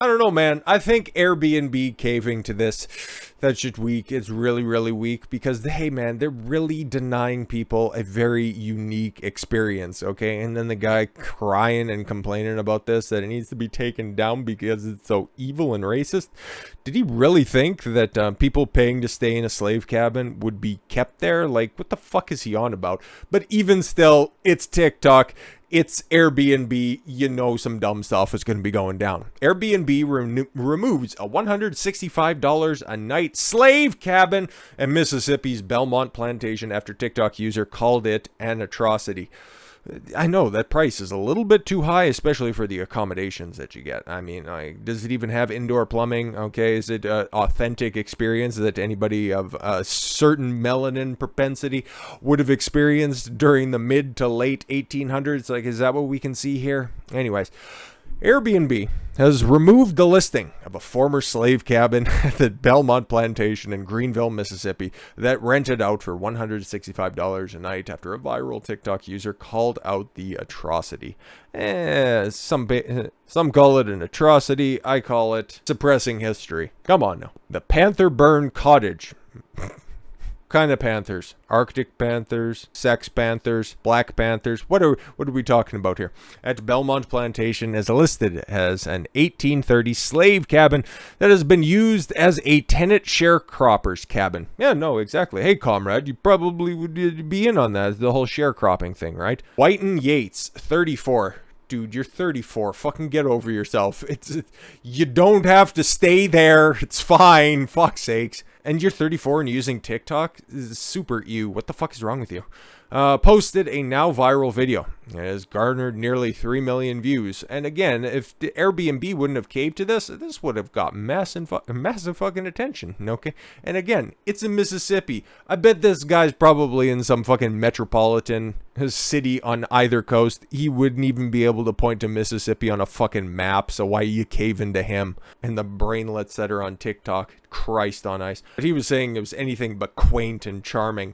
I don't know, man. I think Airbnb caving to this, that's just weak. It's really, really weak because, hey, man, they're really denying people a very unique experience, okay? And then the guy crying and complaining about this, that it needs to be taken down because it's so evil and racist. Did he really think that people paying to stay in a slave cabin would be kept there? Like, what the fuck is he on about? But even still, it's TikTok. It's Airbnb, you know some dumb stuff is going to be going down. Airbnb removes a $165 a night slave cabin at Mississippi's Belmont plantation after TikTok user called it an atrocity. I know that price is a little bit too high, especially for the accommodations that you get. I mean, does it even have indoor plumbing? Okay, is it an authentic experience that anybody of a certain melanin propensity would have experienced during the mid to late 1800s? Like, is that what we can see here? Anyways, Airbnb has removed the listing of a former slave cabin at the Belmont Plantation in Greenville, Mississippi that rented out for $165 a night after a viral TikTok user called out the atrocity. Some call it an atrocity. I call it suppressing history. Come on now. The Panther Burn Cottage. Kind of panthers? Arctic panthers, sex panthers, black panthers. What are we talking about here? At Belmont Plantation is listed as an 1830 slave cabin that has been used as a tenant sharecropper's cabin. Yeah, no, exactly. Hey, comrade, you probably would be in on that, the whole sharecropping thing, right? Whiten Yates, 34. Dude, you're 34. Fucking get over yourself. You don't have to stay there. It's fine. Fuck's sakes. And you're 34 and using TikTok? This is super ew. What the fuck is wrong with you? Posted a now viral video. It has garnered nearly 3 million views. And again, if the Airbnb wouldn't have caved to this would have got massive fucking attention. Okay? And again, it's in Mississippi. I bet this guy's probably in some fucking metropolitan city on either coast. He wouldn't even be able to point to Mississippi on a fucking map. So why you caving to him and the brainlets that are on TikTok? Christ on ice. But he was saying it was anything but quaint and charming.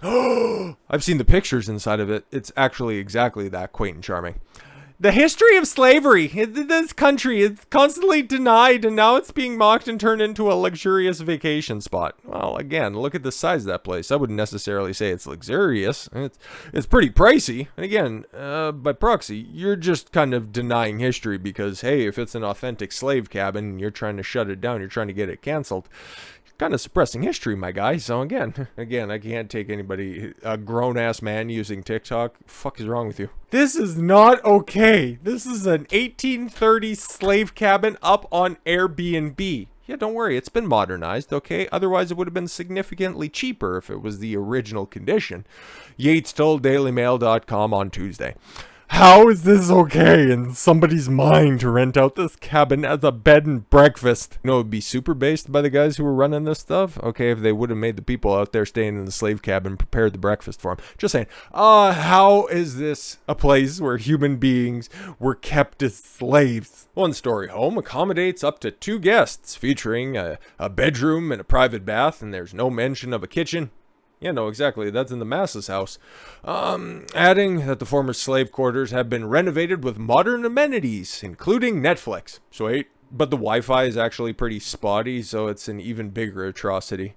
I've seen the pictures inside of it. It's actually exactly that, quaint and charming. The history of slavery in this country is constantly denied, and now it's being mocked and turned into a luxurious vacation spot. Well, again, look at the size of that place. I wouldn't necessarily say it's luxurious. It's pretty pricey. And again, by proxy, you're just kind of denying history because, hey, if it's an authentic slave cabin and you're trying to shut it down, you're trying to get it canceled, kind of suppressing history, my guy. So again, I can't take anybody, a grown-ass man using TikTok. Fuck is wrong with you? This is not okay. This is an 1830 slave cabin up on Airbnb. Yeah, don't worry, it's been modernized, okay? Otherwise, it would have been significantly cheaper if it was the original condition. Yates told DailyMail.com on Tuesday. How is this okay in somebody's mind to rent out this cabin as a bed and breakfast? You know, it would be super based by the guys who were running this stuff. Okay, if they would have made the people out there staying in the slave cabin prepared the breakfast for them. Just saying, how is this a place where human beings were kept as slaves? One-story home accommodates up to 2 guests, featuring a bedroom and a private bath, and there's no mention of a kitchen. Yeah, no, exactly. That's in the Massa's house. Adding that the former slave quarters have been renovated with modern amenities, including Netflix. Sweet. But the Wi-Fi is actually pretty spotty, so it's an even bigger atrocity.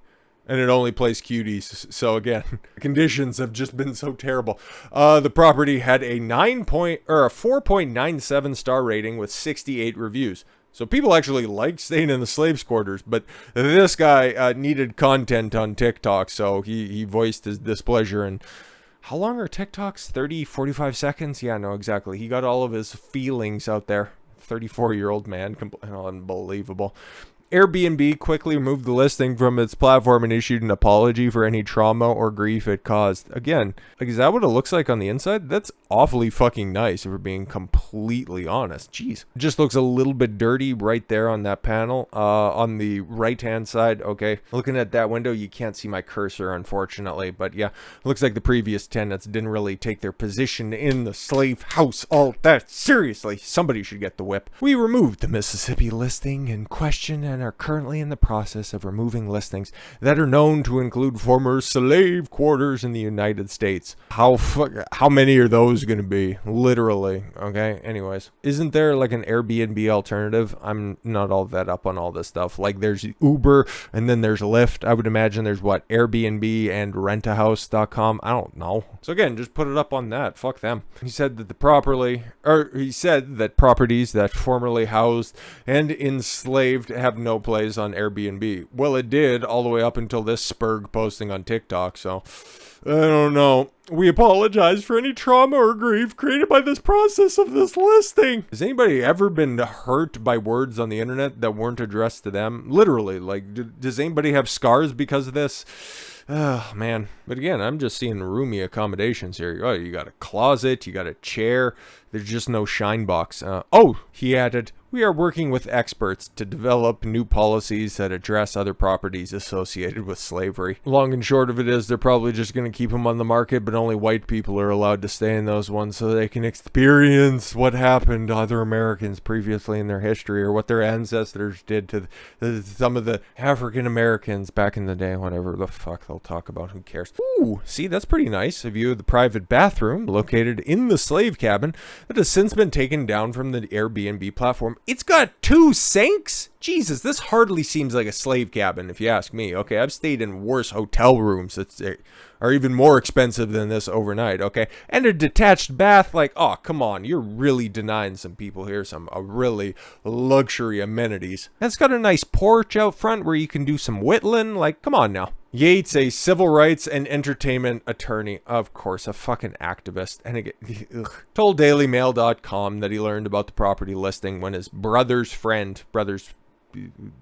And it only plays cuties. So again, the conditions have just been so terrible. The property had a 4.97 star rating with 68 reviews. So people actually liked staying in the slaves' quarters, but this guy needed content on TikTok, so he voiced his displeasure. And how long are TikToks? 30, 45 seconds? Yeah, no, exactly. He got all of his feelings out there. 34-year-old man. Unbelievable. Airbnb quickly removed the listing from its platform and issued an apology for any trauma or grief it caused. Again, is that what it looks like on the inside? That's awfully fucking nice if we're being completely honest. Jeez. It just looks a little bit dirty right there on that panel. On the right-hand side, okay. Looking at that window, you can't see my cursor, unfortunately. But yeah, it looks like the previous tenants didn't really take their position in the slave house all that seriously. Somebody should get the whip. We removed the Mississippi listing in question and government are currently in the process of removing listings that are known to include former slave quarters in the United States. How many are those going to be? Literally. Okay. Anyways, isn't there like an Airbnb alternative? I'm not all that up on all this stuff. Like there's Uber and then there's Lyft. I would imagine there's what, Airbnb and rentahouse.com. I don't know. So again, just put it up on that. Fuck them. He said that properties that formerly housed and enslaved have no place on Airbnb. Well, it did all the way up until this Spurg posting on TikTok. So I don't know. We apologize for any trauma or grief created by this process of this listing. Has anybody ever been hurt by words on the internet that weren't addressed to them? Literally, like, does anybody have scars because of this? Oh, man. But again, I'm just seeing roomy accommodations here. Oh, you got a closet, you got a chair. There's just no shine box. He added, we are working with experts to develop new policies that address other properties associated with slavery. Long and short of it is they're probably just going to keep them on the market, but only white people are allowed to stay in those ones so they can experience what happened to other Americans previously in their history, or what their ancestors did to some of the African Americans back in the day, whatever the fuck they'll talk about. Who cares? Ooh, see, that's pretty nice. A view of the private bathroom located in the slave cabin that has since been taken down from the Airbnb platform. It's got 2 sinks? Jesus, this hardly seems like a slave cabin, if you ask me. Okay, I've stayed in worse hotel rooms that are even more expensive than this overnight, okay? And a detached bath, like, oh, come on. You're really denying some people here some really luxury amenities. And it's got a nice porch out front where you can do some whittling. Like, come on now. Yates, a civil rights and entertainment attorney, of course, a fucking activist, and again, told DailyMail.com that he learned about the property listing when his brother's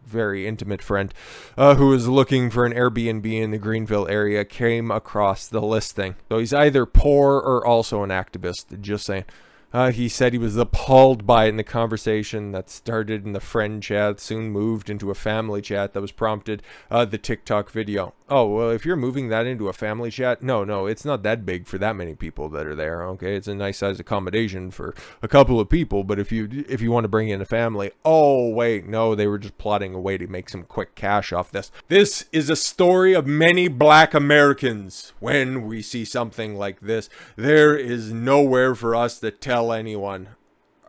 very intimate friend, who was looking for an Airbnb in the Greenville area, came across the listing. So he's either poor or also an activist, just saying. He said he was appalled by it, in the conversation that started in the friend chat soon moved into a family chat that was prompted the TikTok video. Oh, well, if you're moving that into a family chat, no, it's not that big for that many people that are there, okay? It's a nice size accommodation for a couple of people, but if you want to bring in a family, oh, wait, no, they were just plotting a way to make some quick cash off this. This is a story of many black Americans. When we see something like this, there is nowhere for us to tell anyone.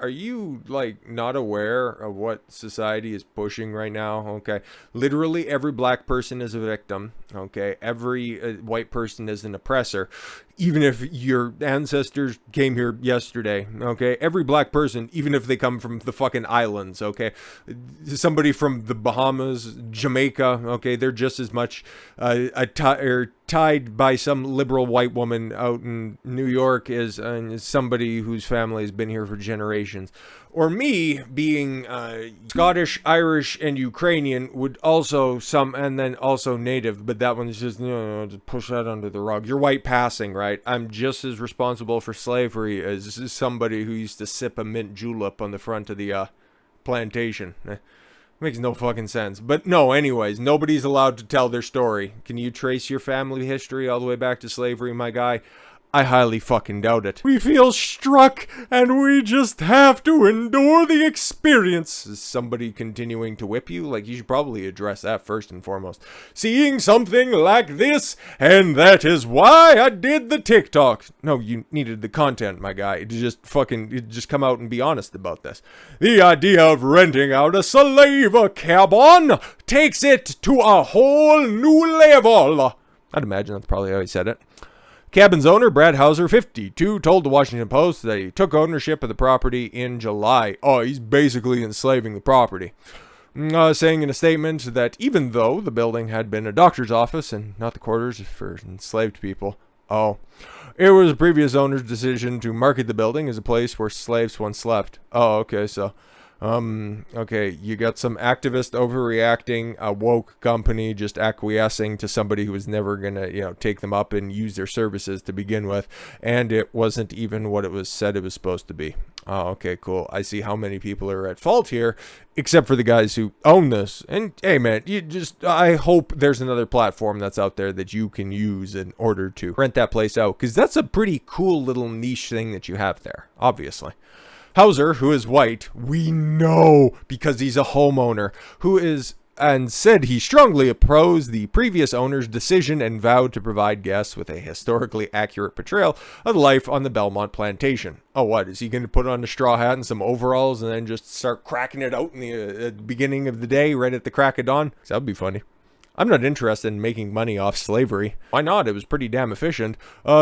Are you, like, not aware of what society is pushing right now? Okay. Literally every black person is a victim. Okay. Every white person is an oppressor. Even if your ancestors came here yesterday, okay? Every black person, even if they come from the fucking islands, okay? Somebody from the Bahamas, Jamaica, okay? They're just as much tied by some liberal white woman out in New York as somebody whose family has been here for generations. Or me being Scottish, Irish, and Ukrainian would also and then also native, but that one's just, just push that under the rug. You're white passing, right? I'm just as responsible for slavery as somebody who used to sip a mint julep on the front of the plantation. Makes no fucking sense. But no, anyways, nobody's allowed to tell their story. Can you trace your family history all the way back to slavery, my guy? I highly fucking doubt it. We feel struck, and we just have to endure the experience. Is somebody continuing to whip you? Like, you should probably address that first and foremost. Seeing something like this, and that is why I did the TikTok. No, you needed the content, my guy. Just come out and be honest about this. The idea of renting out a slave cabin takes it to a whole new level. I'd imagine that's probably how he said it. Cabin's owner, Brad Hauser, 52, told the Washington Post that he took ownership of the property in July. Oh, he's basically enslaving the property. Saying in a statement that even though the building had been a doctor's office and not the quarters for enslaved people, it was the previous owner's decision to market the building as a place where slaves once slept. Oh, okay, so... okay, you got some activist overreacting, a woke company just acquiescing to somebody who was never gonna, take them up and use their services to begin with, and it wasn't even what it was said it was supposed to be. Oh, okay, cool. I see how many people are at fault here, except for the guys who own this. And hey, man, I hope there's another platform that's out there that you can use in order to rent that place out, because that's a pretty cool little niche thing that you have there, obviously. Hauser, who is white, we know because he's a homeowner, who is and said he strongly opposed the previous owner's decision and vowed to provide guests with a historically accurate portrayal of life on the Belmont plantation. Oh, what? Is he going to put on a straw hat and some overalls and then just start cracking it out in the beginning of the day, right at the crack of dawn? That would be funny. I'm not interested in making money off slavery. Why not? It was pretty damn efficient,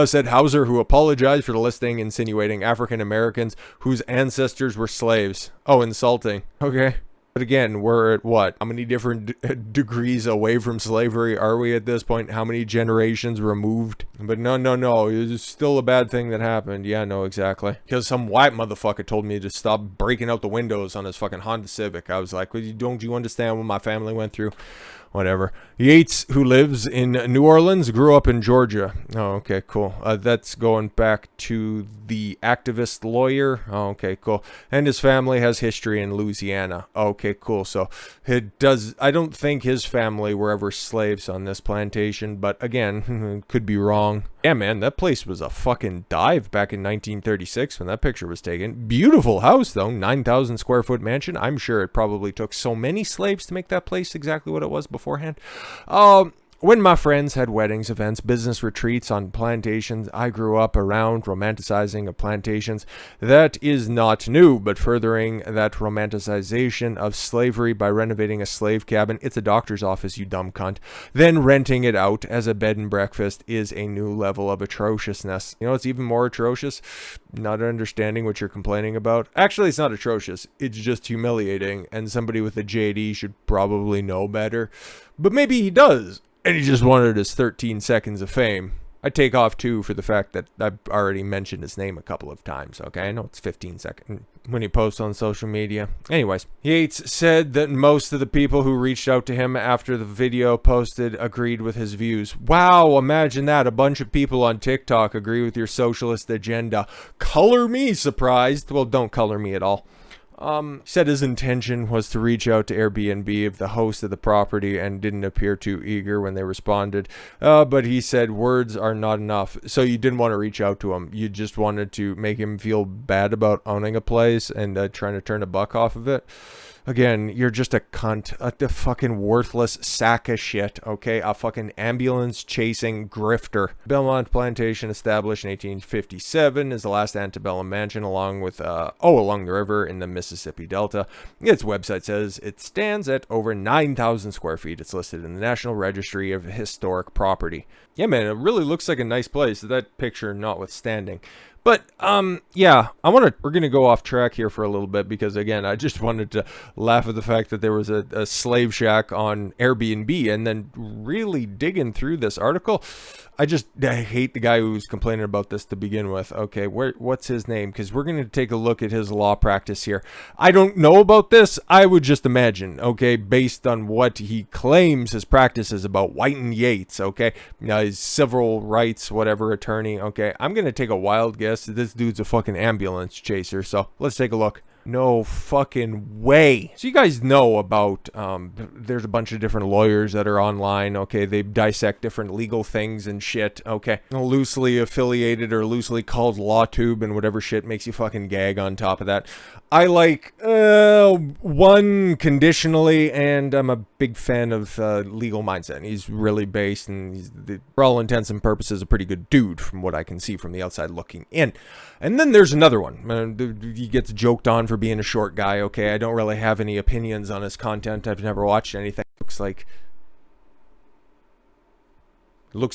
said Hauser, who apologized for the listing, insinuating African Americans whose ancestors were slaves. Oh, insulting. Okay. But again, we're at what? How many different degrees away from slavery are we at this point? How many generations removed? But no. It was still a bad thing that happened. Yeah, no, exactly. Because some white motherfucker told me to stop breaking out the windows on his fucking Honda Civic. I was like, don't you understand what my family went through? Whatever. Yates, who lives in New Orleans, grew up in Georgia. Oh, okay, cool. That's going back to the activist lawyer. Oh, okay, cool. And his family has history in Louisiana. Okay, cool. So it does. I don't think his family were ever slaves on this plantation, but again, could be wrong. Yeah, man, that place was a fucking dive back in 1936 when that picture was taken. Beautiful house, though. 9,000 square foot mansion. I'm sure it probably took so many slaves to make that place exactly what it was beforehand. When my friends had weddings, events, business retreats on plantations, I grew up around romanticizing of plantations. That is not new, but furthering that romanticization of slavery by renovating a slave cabin. It's a doctor's office, you dumb cunt. Then renting it out as a bed and breakfast is a new level of atrociousness. You know what's even more atrocious? Not understanding what you're complaining about. Actually, it's not atrocious. It's just humiliating, and somebody with a JD should probably know better. But maybe he does. And he just wanted his 13 seconds of fame. I take off, too, for the fact that I've already mentioned his name a couple of times, okay? I know it's 15 seconds when he posts on social media. Anyways, Yates said that most of the people who reached out to him after the video posted agreed with his views. Wow, imagine that. A bunch of people on TikTok agree with your socialist agenda. Color me surprised. Well, don't color me at all. Said his intention was to reach out to Airbnb of the host of the property and didn't appear too eager when they responded. But he said words are not enough. So you didn't want to reach out to him. You just wanted to make him feel bad about owning a place and trying to turn a buck off of it. Again, you're just a cunt, a fucking worthless sack of shit, okay? A fucking ambulance-chasing grifter. Belmont Plantation, established in 1857, is the last antebellum mansion along the river in the Mississippi Delta. Its website says it stands at over 9,000 square feet. It's listed in the National Registry of Historic Property. Yeah, man, it really looks like a nice place, that picture notwithstanding. But, yeah, we're going to go off track here for a little bit because, again, I just wanted to laugh at the fact that there was a slave shack on Airbnb, and then really digging through this article, I hate the guy who was complaining about this to begin with. Okay, what's his name? Because we're going to take a look at his law practice here. I don't know about this. I would just imagine, okay, based on what he claims his practice is about. Whiten Yates, okay? Now, his civil rights, whatever, attorney, okay? I'm going to take a wild guess that this dude's a fucking ambulance chaser, so let's take a look. No fucking way. So you guys know about, there's a bunch of different lawyers that are online, okay? They dissect different legal things and shit, okay? Loosely affiliated or loosely called LawTube and whatever shit makes you fucking gag on top of that. I like one conditionally, and I'm a big fan of Legal Mindset. He's really based, and he's, for all intents and purposes, a pretty good dude from what I can see from the outside looking in. And then there's another one. He gets joked on for being a short guy. Okay, I don't really have any opinions on his content. I've never watched anything. Looks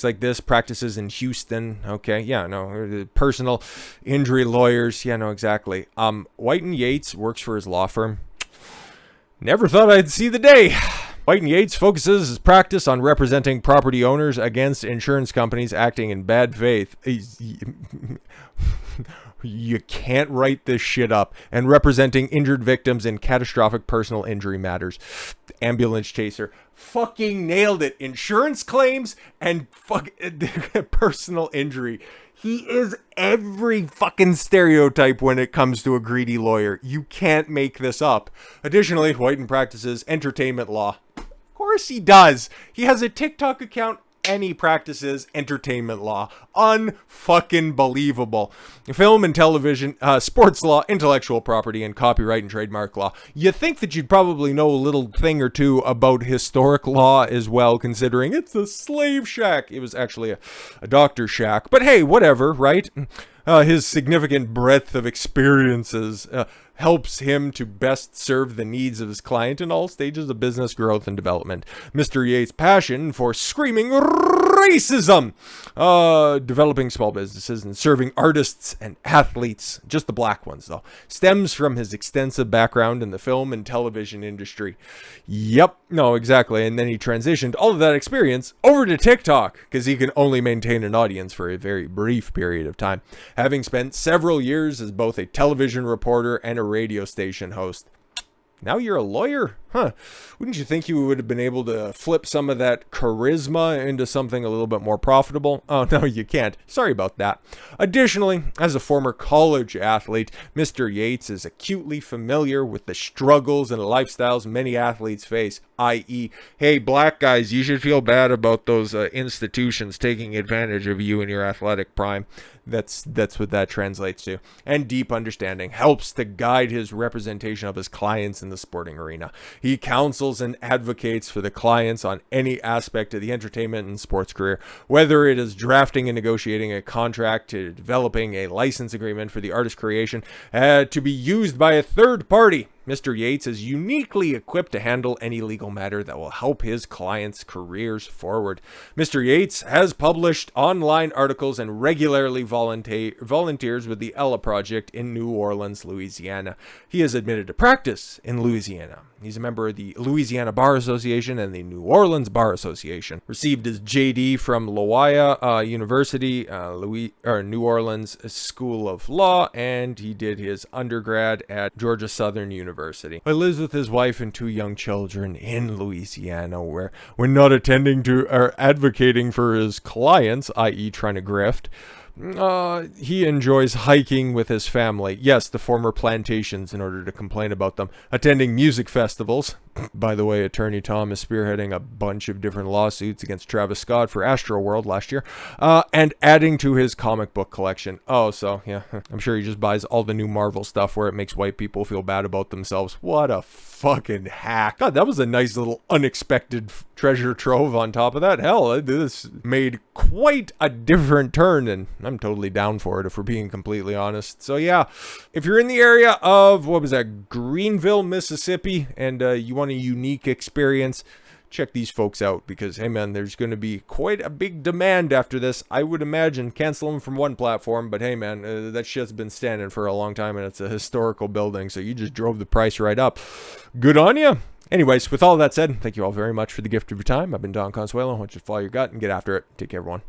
like this. Practices in Houston. Okay, yeah, no. Personal injury lawyers. Yeah, no, exactly. Whiten Yates works for his law firm. Never thought I'd see the day. Whiten Yates focuses his practice on representing property owners against insurance companies acting in bad faith. You can't write this shit up. And representing injured victims in catastrophic personal injury matters. Ambulance chaser. Fucking nailed it. Insurance claims and personal injury. He is every fucking stereotype when it comes to a greedy lawyer. You can't make this up. Additionally, Whiten practices entertainment law. Of course he does. He has a TikTok account and he practices entertainment law. Unfucking believable. Film and television, sports law, intellectual property, and copyright and trademark law. You think that you'd probably know a little thing or two about historic law as well, considering it's a slave shack. It was actually a doctor's shack. But hey, whatever, right? His significant breadth of experiences helps him to best serve the needs of his client in all stages of business growth and development. Mr. Yates' passion for screaming racism, developing small businesses, and serving artists and athletes, just the black ones though, stems from his extensive background in the film and television industry. Yep, no, exactly. And then he transitioned all of that experience over to TikTok because he can only maintain an audience for a very brief period of time, having spent several years as both a television reporter and a radio station host. Now you're a lawyer? Huh. Wouldn't you think you would have been able to flip some of that charisma into something a little bit more profitable? Oh, no, you can't. Sorry about that. Additionally, as a former college athlete, Mr. Yates is acutely familiar with the struggles and lifestyles many athletes face, i.e., hey, black guys, you should feel bad about those institutions taking advantage of you in your athletic prime. That's what that translates to. And deep understanding helps to guide his representation of his clients in the sporting arena. He counsels and advocates for the clients on any aspect of the entertainment and sports career, whether it is drafting and negotiating a contract to developing a license agreement for the artist creation to be used by a third party. Mr. Yates is uniquely equipped to handle any legal matter that will help his clients' careers forward. Mr. Yates has published online articles and regularly volunteers with the Ella Project in New Orleans, Louisiana. He is admitted to practice in Louisiana. He's a member of the Louisiana Bar Association and the New Orleans Bar Association. Received his JD from Loyola University, New Orleans School of Law, and he did his undergrad at Georgia Southern University. He lives with his wife and 2 young children in Louisiana, where when not attending to or advocating for his clients, i.e. trying to grift, he enjoys hiking with his family. Yes, the former plantations, in order to complain about them. Attending music festivals. By the way, Attorney Tom is spearheading a bunch of different lawsuits against Travis Scott for Astroworld last year. And adding to his comic book collection. Oh, so, yeah. I'm sure he just buys all the new Marvel stuff where it makes white people feel bad about themselves. What a fucking hack. God, that was a nice little unexpected treasure trove on top of that. Hell, this made quite a different turn, and I'm totally down for it if we're being completely honest. So yeah, if you're in the area of, Greenville, Mississippi, and you want a unique experience, check these folks out because, hey man, there's going to be quite a big demand after this. I would imagine cancel them from one platform, but hey man, that shit's been standing for a long time and it's a historical building, so you just drove the price right up. Good on you. Anyways, with all that said, thank you all very much for the gift of your time. I've been Don Consuelo. I want you to follow your gut and get after it. Take care, everyone.